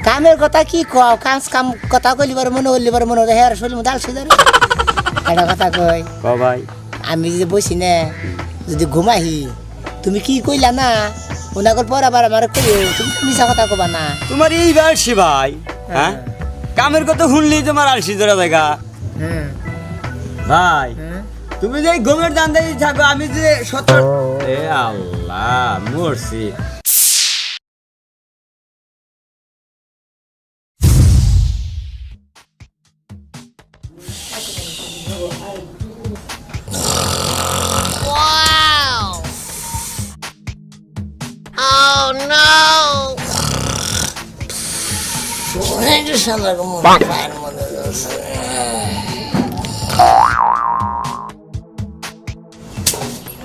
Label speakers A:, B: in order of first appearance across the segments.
A: কামের কথা কি কও কাম কথা কইলি বার মনে হইলি বার মনে হের শরীর মধ্যে আলসে ধরে এটা কথা কই
B: ক ভাই
A: আমি যে বসি না যদি ঘুমাহি তুমি কি কইলা না ওনাগর পর আবার আমার কইও তুমি মিছা কথা কবা না
B: তোমার এই আলসি ভাই হ্যাঁ কামের কথা শুনলি তোমার আলসি ধরা জায়গা ভাই তুমি যে ঘুমের দান্দাই থাকো আমি যে সত্তর এ আল্লাহ মরছি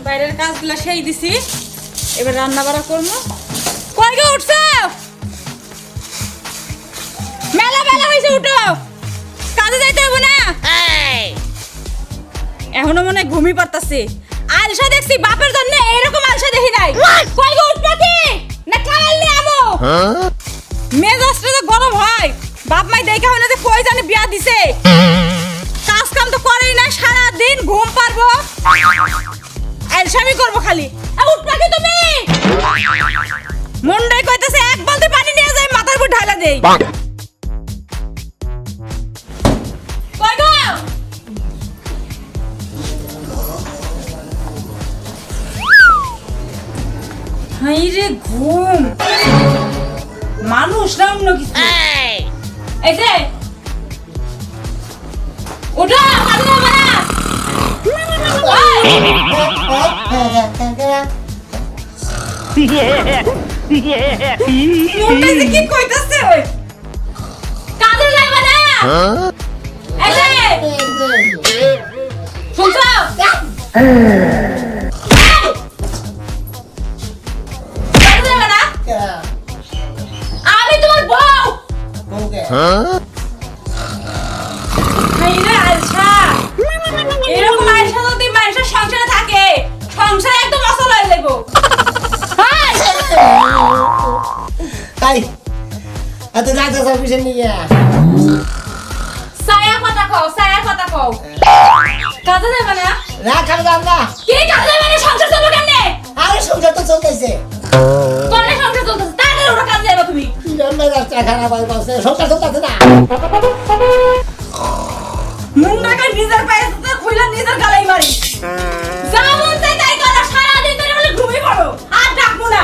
C: বাইরের কাজগুলো সেই দিছি এবার রান্না বাড়া করবো কই গো উঠছো মেলা বেলা হয়েছে উঠো কাজে যাইতে হবে না এখনো মনে হয় ঘুমিয়ে পড়তাছে আলসা দেখছি বাপের জন্য এরকম আলসা দেখি নাই কই গো উঠবা কি না খাওয়াল নিয়ে আমো মেজাজটা তো গরম হয় বাপ মাই দেখা হয় না যে কই জানে বিয়া দিছে কাজ কাম তো করেই না সারা দিন ঘুম পারবো আলসামি করবো খালি উঠবা কি তুমি মন্ডাই কইতাছে এক বালতি পানি নিয়ে যাই মাথার উপর ঢালা দেই কই গো হাই রে ঘুম মানুষ না অন্য কিছু এই যে ওঠো কাজে যাবে না মুন্ডাই কি কইতাছে ওই কাজে যাবে না এই যে শুনছো আমি তোমার বউ হাইরে আলসা এরকম আলসা যদি মানুষের সংসারে থাকে সংসার একদম অসল হয়ে যাইব
A: তাই এত রাতে সার্ভিসে নিয়ে
C: সায়া কথা কও কাজে যাবে না
A: না খাবে না
C: কি কাজে যাবে না সংসার চলবে কেমনে
A: আরে সংসার তো চলতেছে
C: তোরে সংসার চলতেছে তাহলে ওটা কাজে যাবে তুমি
A: জন্মে যাচ্ছে খারাপ হয়ে গেছে সংসার চলতেছে না
C: মুন্ডাকে নিজের পায়ে তো খুইলা নিজের গালাই মারি যা মন চাই তাই করো সারা দিন ধরে বলে ঘুমিয়ে পড়ো আর ডাকবো না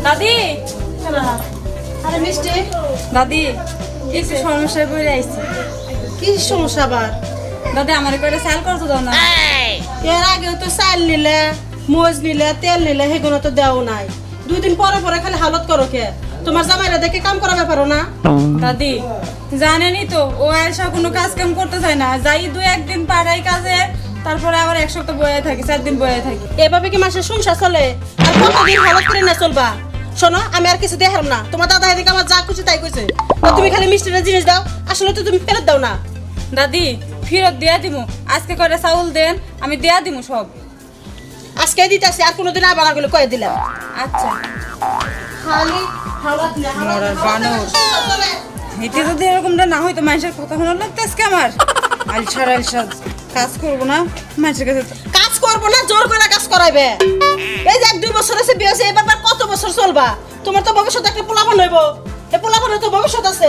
C: দাদি
D: আরে মিষ্টি
C: দাদি একটু সমস্যায় পড়ে আইছি
D: কি সমস্যা আবার?
C: দাদি আমার করে সেল করতে দাও না
D: এর আগেও তো চাল নিলে মোজ নিলে তেল নিলে সেগুলো তো দেও নাই 2 দিন পরে পরে খালি হালত করো কে তোমার জামাইরা দেখে কাম করাবে পারো না
C: দাদি জানেনই তো ও আয়সা কোনো কাজ কাম করতে চায় না যাই 2-1 দিন পাড়াই কাজে তারপরে আবার 1 সপ্তাহ বয়ে থাকি 4 দিন বয়ে থাকি
D: এভাবে কি মাসে সংসার চলে আর কতদিন হালত করে না চলবা শোনো আমি আর কিছু দেখাম না তোমার দাদা এদিকে আমার যা খুশি তাই কইছে আর তুমি খালি মিষ্টির জিনিস দাও আসলে তো তুমি ফেরত দাও না
C: দাদি ফেরত দিয়া দিমু আজকে করে চাউল দেন আমি দিয়া দিমু সব
D: আজকে দিতেছি আর কোনোদিন আবার আগুলো কয়ে দিলাম
C: আচ্ছা
D: খালি হালত না
C: মরার বানর এতে যদি এরকমটা না হইতো মানুষের কথা শোনা লাগতো আজকে আমার আলসা কাজ করবো না মানুষের কাছে
D: কাজ করবো না জোর করে কাজ করাইবে এই যে 1-2 বছর আছে বিয়ে হয়েছে এবার কত বছর চলবা তোমার তো ভবিষ্যৎ একটা পোলাপান হইব এই পোলাপানের তো ভবিষ্যৎ আছে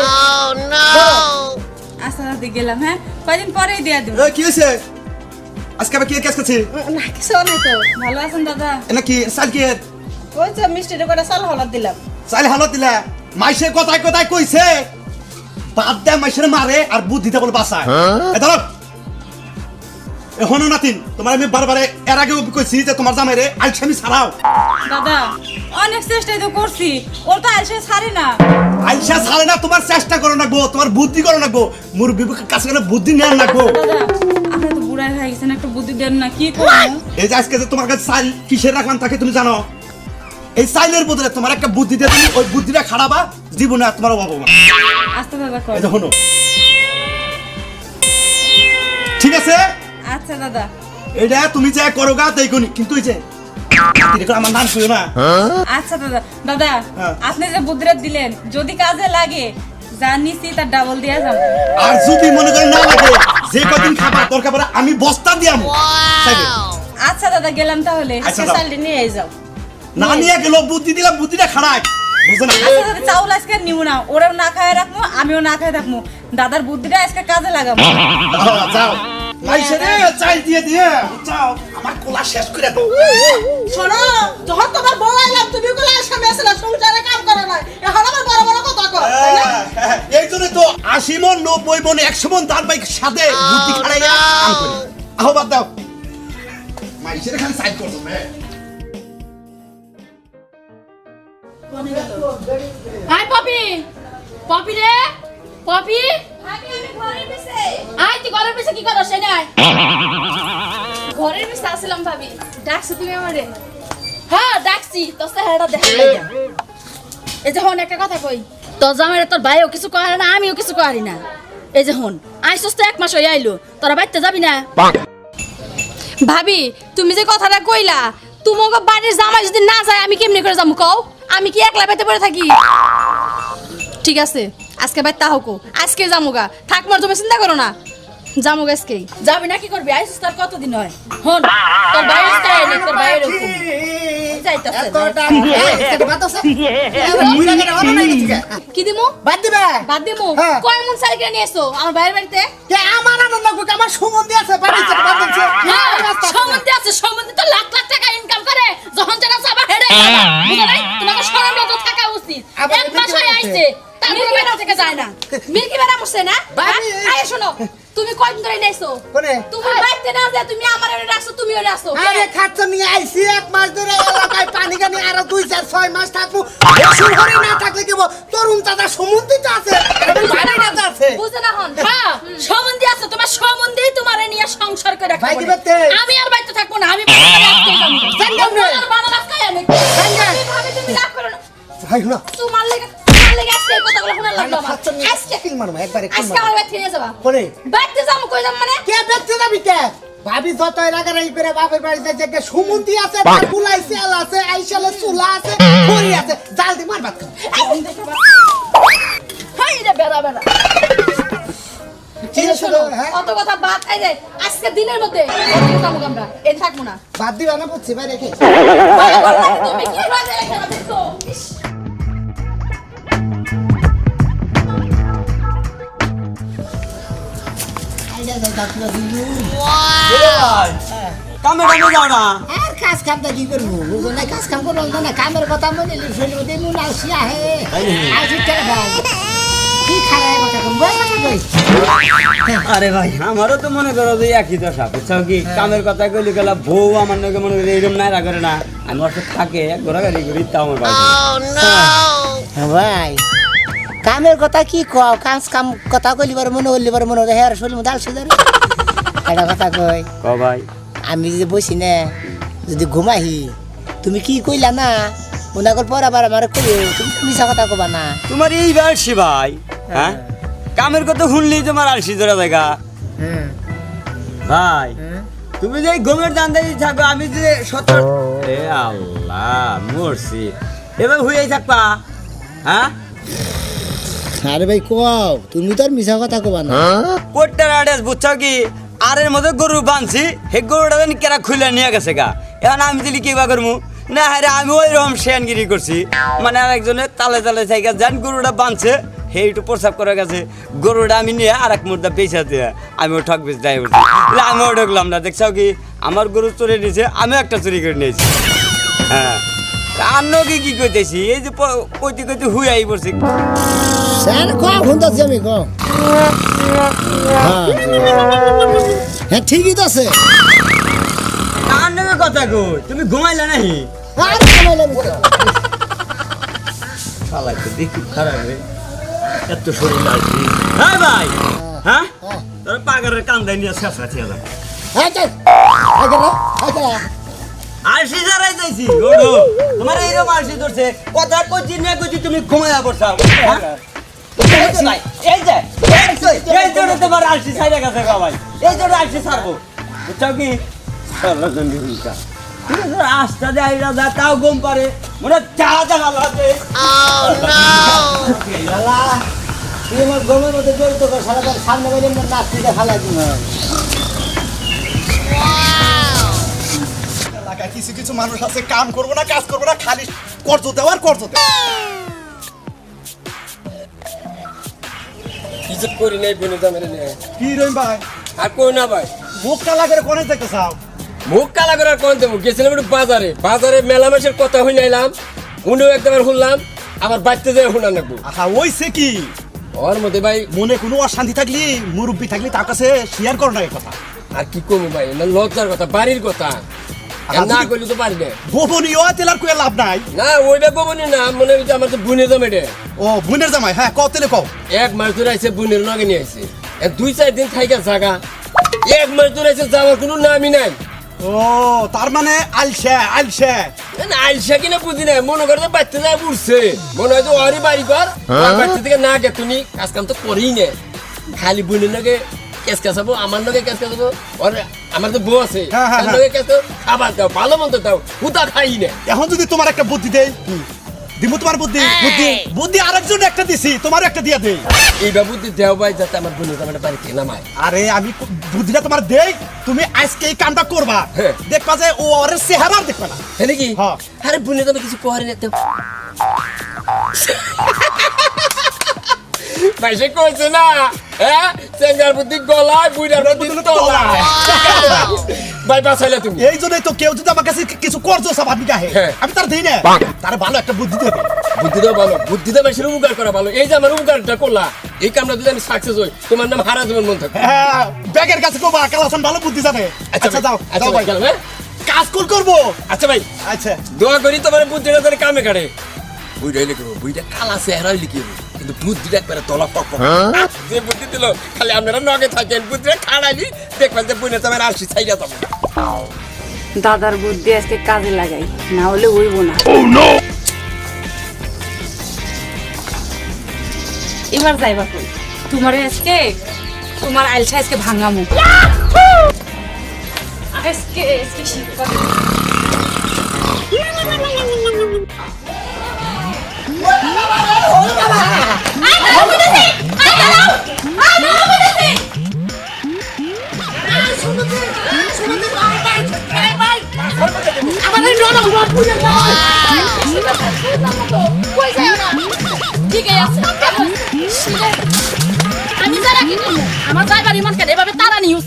C: আচ্ছা দাদি গেলাম হ্যাঁ কয়দিন পরেই দিয়া দেবো
E: কি হয়েছে আজকে আবার কি কাজ করছি
D: না কিছু নাই তো
C: ভালো আছেন দাদা
E: এটা কি সাল কি
D: ওই যে মিষ্টির করে চাল হলাদ দিলাম
E: চাল হালত দিলা মাইসে কথায় কথায় কইছে বাদ দে মাইসের মারে আর বুদ্ধিতে বলে বাঁচায় এ ধর এখনো নাতিন তোমার আমি বারবারে এর আগে কইছি যে তোমার জামাইরে আলসামি ছাড়াও
C: দাদা অনেক চেষ্টাই তো করছি ওর তো আলসে ছাড়ে না
E: আলসা ছাড়ে না তোমার চেষ্টা করো না গো তোমার বুদ্ধি করো না গো মোর বিবেকের কাছে গেলে বুদ্ধি নেন না গো
C: দাদা আপনি তো বুড়াই হয়ে গেছেন একটা বুদ্ধি দেন না কি করবো
E: এই যে আজকে যে তোমার কাছে চাল কিসের রাখলাম তাকে তুমি জানো এই চাইলের বদলে তোমার একটা বুদ্ধি দিয়ে তুমি ওই বুদ্ধিটা খারাপা জীবনে আর তোমার অভাব হবে না।
C: আস্তে দাদা কর
E: এই দেখো ঠিক আছে
C: আচ্ছা দাদা
E: এটা তুমি যা করো গা দেখুনি কিন্তু এই যে দেখো আমার নাম শুনো না
C: আচ্ছা দাদা দাদা
E: হ্যাঁ।
C: আপনি যে বুদ্ধিরাত দিলেন যদি কাজে লাগে যা নিছি তার ডাবল দিয়া যাবো।
E: আর যদি মনে করেন না লাগে যে কদিন খাবার দরকার পড়ে আমি বস্তা দিয়াম
C: আচ্ছা দাদা গেলাম তাহলে।
E: আচ্ছা,
D: আজকে
E: দাও।
D: চালটি নিয়ে যাও।
E: না নিয়ে গেল বুদ্ধি দিলাম বুদ্ধিটা খারাপ বুঝছো না
C: আচ্ছা দাদা চাউল আজকে নিব না, ওরাও না খায় রাখবো আমিও না খায় থাকবো, দাদার বুদ্ধিটা আজকে কাজে লাগাবো।
E: যাও মাইসে রে চাই দিয়ে দিয়ে যাও আমার কোলা শেষ করে দাও
D: শোনো, যখন তোমার বউ আইলাম তুমি ওগুলো আসামে আসলে সংসারে কাম করো না, এখন আবার বড় বড় কথা কর, তাই না?
E: এই জন্য তো 80 মন 90 মন 100 মন তার বাইক সাথে বুদ্ধি খাড়াইয়া কাম করে আহো বাদ দাও মাইসে রে খালি সাইড করছো বে
F: আই পপি পপি রে পপি
C: আমি ঘরের পিছে
F: আই তুই ঘরের পিছে কি করছ নাই ঘরের পিছে আসলাম ভাবি ডাকছ তুমি আমারে হ্যাঁ ডাকছি তো চেহারাটা দেখা লাগা এই যে হন একটা কথা কই তো জামাইরে তোর ভাইও কিছু কয় না আমিও কিছু করি না এই যে হন আইছস তো এক মাস হই আইলো তোরা বাইতে যাবি না
C: ভাবি তুমি যে কথাটা কইলা তোমাকে বাড়ির জামাই যদি না যায় আমি কেমনে করে যাবো কও? আমি কি একলা বাইতে পড়ে থাকি? ঠিক আছে আজকে বাইতে হোকো, আজকে যামুগা, থাকমার তুমি চিন্তা করো না, যামুগা আজকে।
F: যাবি না কি করবি আইছস তার কতদিন হয় হন তোর ভাই আসতে আইনি তোর ভাই এরকম যাইতাছে
C: কি দিমু?
A: বাদ দিবে
C: বাদ দিমু?
A: হ্যাঁ।
C: কয় মন সাইকেল নিয়ে এসো আমার ভাইয়ের বাড়িতে?
A: আমার আনন্দ আমার সুগন্ধি আছে বাড়িতে বাদ দিচ্ছে
F: হ্যাঁ সম্বন্ধে আছে সম্বন্ধে তো লাখ লাখ টাকা ইনকাম করে যখন টাকা সবার হেডে যাবা বুঝো নাই তোমাকে শরম লজ্জা থাকা উচিত
A: আবার
F: এক মাস হয়ে আইছে মিল্কি বেড়া থেকে যায় না মিল্কি বেড়া মরছে না আয় শোনো তুমি কয়দিন ধরে নেছো
A: কোনে
F: তুমি বাইতে না যে তুমি আমার এনে রাখছো তুমি ওরে রাখছো
A: আরে খাচ্ছ নিয়ে আইছি 1 মাস ধরে এলাকায় পানি গানি আরো 2-4-6 মাস থাকবো বেশি ঘরে না থাকলে কি তরুণ চাচা সমুদ্রিত আছে এবং ভাড়া না আছে
F: বুঝে না হন হ্যাঁ সম্বন্ধে আছে তোমার সম্বন্ধেই তোমারে নিয়ে সংসার করে
A: ভাই
F: রাখবো
A: দিবেতে।
F: আমি আর বাইতে থাকবো না আমি বাইতে রাখতে যাবো
A: জানলাম না।
F: আর বানা রাখতে আমি আমি ভাবে তুমি রাগ করো না
A: ভাই না
F: তোমার লেগে আজকে এই কথাগুলো শোনা লাগলো আমার
A: খাচ্ছ নিয়ে
F: আজকে
A: কিল মারবো একবারে কিল
F: আজকে
A: মারবো
F: আমার বাইতে নিয়ে যাবা
A: কোনে
F: বাইতে যাবো কই যাম মানে
A: কে দেখতে যাবি কে ভাবি যত রাগারাগি করে বাপের বাড়িতে যে সুমন্তি আছে তার বুলাই সেল আছে আইসালে চুলা আছে খড়ি আছে জাল দি মার ভাত খাও
F: হাই রে বেড়া বেড়া
A: কি রে শুনো হ্যাঁ
F: অত কথা বাদ এই যে আজকে দিনের মধ্যে যাবো আমরা এই থাকবো না
A: বাদ দিবা না বুঝছি ভাই রেখে
F: তুমি কি বাজে রেখে দেখো
B: কামে কামে যাও না
A: আর কাজ কামটা কি করবো বুঝো না কাজ কাম করবো না কামের কথা মনে শুনবো দেবো না আসিয়া হে আসি কেন ভাই কি খারাপ কথা কম বল না
B: আরে ভাই আমারও তো মনে করো যে একই দশা বুঝছো কি কামের কথা কইলি গেলা বউ আমার নাকি মনে করি এরকম নাই রাখে না আমি ওর সাথে থাকে ঘোরাঘুরি করি তাও আমার ভাই
A: ভাই কামের কথা কি কও কাজ কাম কথা কইলি বার মনে হইলি বার মনে হেয়ার শুনলি দাল সুদার এটা কথা কই
B: ক ভাই
A: আমি যে বসি না যদি ঘুমাহি তুমি কি কইলা না ওনাগর পর আবার আমার কইও তুমি মিছা কথা কবা না
B: তোমার এই আলসি ভাই হ্যাঁ কামের কথা শুনলি তোমার আলসি ধরা জায়গা ভাই তুমি যে গমের দান্দাই থাকো আমি যে সত্তর এ আল্লাহ মরছি এবার হয়েই থাকবা হ্যাঁ
A: আরে ভাই কও তুমি তো আর মিছা কথা কবা না
B: কোটটার আড়াস বুঝছো কি আরের মধ্যে গরু বাঁধছি হে গরুটা যেন কেরা খুলে নিয়ে গেছে গা এখন আমি দিলি কি বা করবো না হ্যাঁ আমি ওই রকম শেয়ানগিরি করছি মানে আর একজনের তালে তালে জায়গা যান গরুটা বাঁধছে হে একটু প্রসাব করে গেছে গরুটা আমি নিয়ে আর এক মুদ্রা পেঁচা দিয়ে আমি ও ঠক বেশ যাই বলছি আমিও ঢুকলাম না দেখছো কি আমার গরু চুরি নিয়েছে আমিও একটা চুরি করে নিয়েছি হ্যাঁ অন্য কি কইতেছি এই যে কইতে কইতে হুই আই পড়ছি
A: স্যার কও শুনতাছি আমি কও হ্যাঁ ঠিকই তো আছে
B: কার নামে কথা কই তুমি ঘুমাইলা নাহি
A: আর কমাইলাম
B: শালা তো দেখি খারাপ রে এত শরীর লাগছে হ্যাঁ ভাই হ্যাঁ তোর পাগলের কান্দাই নিয়ে শেষ রাখছি যা
A: হ্যাঁ চল আইগা
B: আর সিজারাই যাইছি ওডো তোমার এইরকম আরসি ধরছে কথা কইছি না কইছি তুমি ঘুমায়া পড়ছাও এই জন্য তোমার আরসি ছাইরা গেছে গো ভাই এই জন্য আরসি ছাড়বো বুঝছো কি শালা জন্ডি হুইকা রাস্তা দিয়ে আইরা যা তাও গম পারে মনে চা দেখা লাগে
A: শালা তুই আমার গমের মধ্যে জড়িত কর শালা তোর সামনে বলে মোর নাস্তিটা ফালাই দিন
E: এলাকায় কিছু কিছু মানুষ আছে কাম করবো না কাজ করবো না খালি কর্জ দেওয়ার কর্জ দেওয়া
G: কিছু করি নাই বনে দামের নিয়ে
E: কি রহিম ভাই
G: আর কই না ভাই
E: মুখ কালা করে কোনে দেখতে চাও
G: মুখ কালা করে আর কোন দেবো গেছিলাম একটু বাজারে মেলা মাসের কথা হই নাইলাম উনিও একবার শুনলাম আমার বাড়িতে যাই শোনা নাকবো
E: আহা ওইছে কি
G: ওর মধ্যে ভাই
E: মনে কোনো অশান্তি থাকলি মুরব্বী থাকলি তার কাছে শেয়ার করো না এই কথা
G: আর কি কমু ভাই না লজ্জার কথা বাড়ির কথা আর না করলে তো পারি না
E: গোপনীয় তেলার কুয়ে লাভ নাই
G: না ওইটা কমনি না মনে হচ্ছে আমার তো বুনে জমে রে
E: ও বোনের জামাই হ্যাঁ কও তেলে কও
G: এক মাস ধরে আইসে বুনের লগে নিয়ে আইসে 2-4 দিন থাইকা জাগা এক মাস ধরে আইসে যাওয়ার কোনো নামই নাই
E: ও তার মানে আলসে আলসে
G: না আইসা কিনা বুঝি না মনে করে বাচ্চা যায় বুঝছে মনে হয় তো ওরই বাড়ি কর আর বাচ্চা থেকে না গে তুমি কাজ কাম তো করেই না খালি বুনের লগে কেস কাছাবো আমার লগে কেস কাছাবো আর আমার তো বউ আছে
E: হ্যাঁ, হ্যাঁ,
G: তার লগে কেস খাবার দাও ভালো মন্দ দাও হুতা খাই না
E: এখন যদি তোমার একটা বুদ্ধি দেই দিমু তোমার বুদ্ধি বুদ্ধি বুদ্ধি আরেকজন একটা দিছি তোমার একটা দিয়া দেই
G: এই বাবুতে দেও ভাই যাতে আমার বোনের জামাটা বাড়িতে নামায়
E: আরে আমি বুদ্ধিটা তোমার দেই তুমি আজকে এই কামটা করবা
G: হ্যাঁ।
E: দেখবা যে ও ওর চেহারা আর দেখবে না
G: হ্যাঁ নাকি
E: হ্যাঁ।
G: আরে বোনের জামা কিছু পরে না দেও ভাই সে কইছে না হ্যাঁ চেঙ্গার বুদ্ধি গলায় বুইড়ার বুদ্ধি তলায় ভাই বাঁচাইলে তুমি
E: এই জন্যই তো কেউ যদি আমার কাছে কিছু করছো সব আপনি গাহে
G: হ্যাঁ।
E: আমি তার দেই না তার ভালো একটা বুদ্ধি দেবে
G: বুদ্ধি দাও ভালো বুদ্ধি দাও মানুষের উপকার করা ভালো এই যে আমার উপকারটা করলা এই কামটা যদি আমি সাকসেস হই তোমার নাম হারা জীবন মন থাকবে
E: হ্যাঁ ব্যাগের কাছে কোবা কালাসান ভালো বুদ্ধি জানে আচ্ছা
G: ভাই,
E: যাও
G: আচ্ছা
E: যাও
G: ভাই,
E: ভাই
G: গেলাম, হ্যাঁ?
E: কাজ কোন করবো
G: আচ্ছা ভাই
E: আচ্ছা
G: দোয়া করি তোমার বুদ্ধিটা ধরে কামে কাটে বুইটা লিখবো বুইটা কালা চেহারাই লিখিব কিন্তু বুদ্ধিটা একবারে তলা পক যে বুদ্ধি দিল খালি আপনারা নগে থাকেন বুদ্ধিটা খাড়াইলি দেখবেন যে বুঝে তোমার আসি ছাইরা যাবো
C: দাদার বুদ্ধি আজকে কাজে লাগাই না হলে হইব না এবার যাইবা কই তোমার আজকে তোমার আলসা আজকে ভাঙামু আজকে শিখবা
F: আমি যারা কি করবো আমার যাইবার ইমান কেন এভাবে তারা নিউজ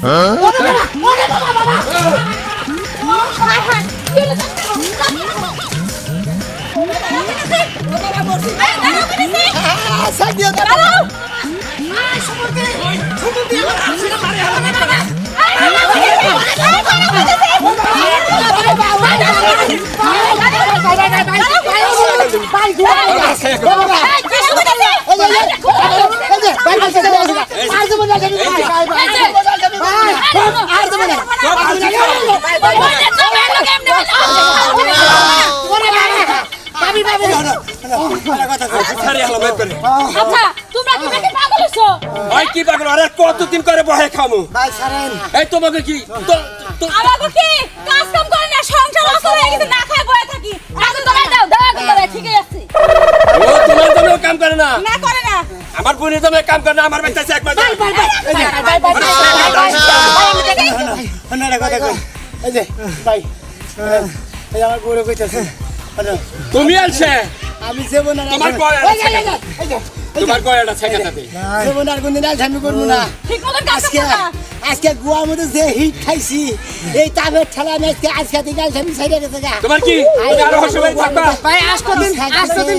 F: আচ্ছা তোমরা কি নাকি পাগল হইছো
G: ভাই কি পাগল আরে কতদিন করে বহে খামু
A: ভাই ছাড়েন
G: এই তোমাকে কি
C: আমাকে কি কাজ কাম করে না সংসার অসর হয়ে গেছে না খায় বয়ে থাকি
F: আগুন ধরাই দাও দাও আগুন ধরাই ঠিকই আছে
G: ও তোমার জন্য কাম করে না
C: না করে না
G: আমার বোনের জন্য কাম করে না আমার বাচ্চা এক মাস
A: এই যে ভাই এই আমার বউরে কইতাছে
G: তুমি আলছে
A: আমি জীবন আর
G: তোমার তোমার কয়টা ছেকাতে
A: জীবন আর কোনদিন আলসামি করবো না
C: ঠিক মতো কাজ
A: আজকে
C: করো না
A: আজকে গোয়ার মধ্যে যে হিট খাইছি এই তাবের ঠেলা আমি আজকে থেকে আলসামি ছাইড়ে গেছে গা
G: তোমার কি তুমি আরো হসবাই থাকবা
A: ভাই আসদিন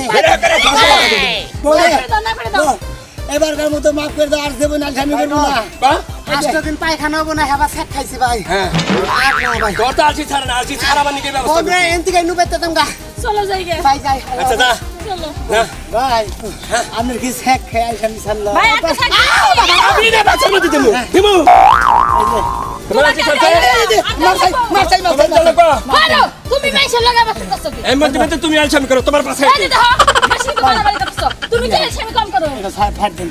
A: এবারকার মতো মাফ করে দাও আর জীবন আলসামি করবো না
G: বাহ
A: 8 দিন পায়খানা হবো না হেবা সেট খাইছি ভাই
G: হ্যাঁ
A: আর না ভাই
G: কত আলছি ছাড়া না আলছি ছাড়া মানে কি ব্যবস্থা
A: বলবে এনতিকে নুবেতে তোমরা
C: চলো যাই গে
A: ভাই যাই
G: আচ্ছা যা
C: চলো
G: না
A: ভাই আমি কি শেখ খাই আলসামি ছাড়লো
C: ভাই একটা সাইড
G: আমি রে বাচ্চা মতে দিমু দিমু তোমার আলছি ছাড়তে
A: মারছাই
F: পারো তুমি মাইশা লাগা বসছো কি
G: এই মধ্যে তুমি আলসামি করো তোমার পাশে
F: এই দেখো মাসি তো বাড়াবাড়ি করছো তুমি কি আমি কম করো
A: ফাট দেন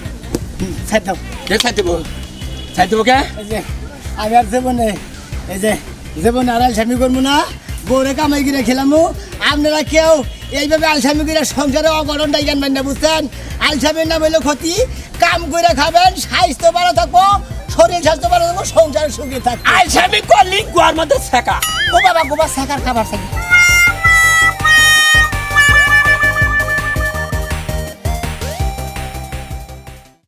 A: ছাড় দাও
G: কে ছাড় দেবো ছাড় দেবো কে
A: এই যে আমি আর জীবনে এই যে জীবনে আর আলসামি করবো না বউরে কামাই গিরে খেলাম আপনারা কেউ এইভাবে আলসামি করে সংসারে অঘটন ডাইগান না বুঝছেন আলসামির নাম হইলো ক্ষতি কাম করে খাবেন স্বাস্থ্য ভালো থাকবো শরীর স্বাস্থ্য ভালো থাকবো সংসার সুখে থাকবো
G: আইসামি করলি গোয়ার মধ্যে শেখা
A: ও বাবা গোবা শেখার খাবার থাকি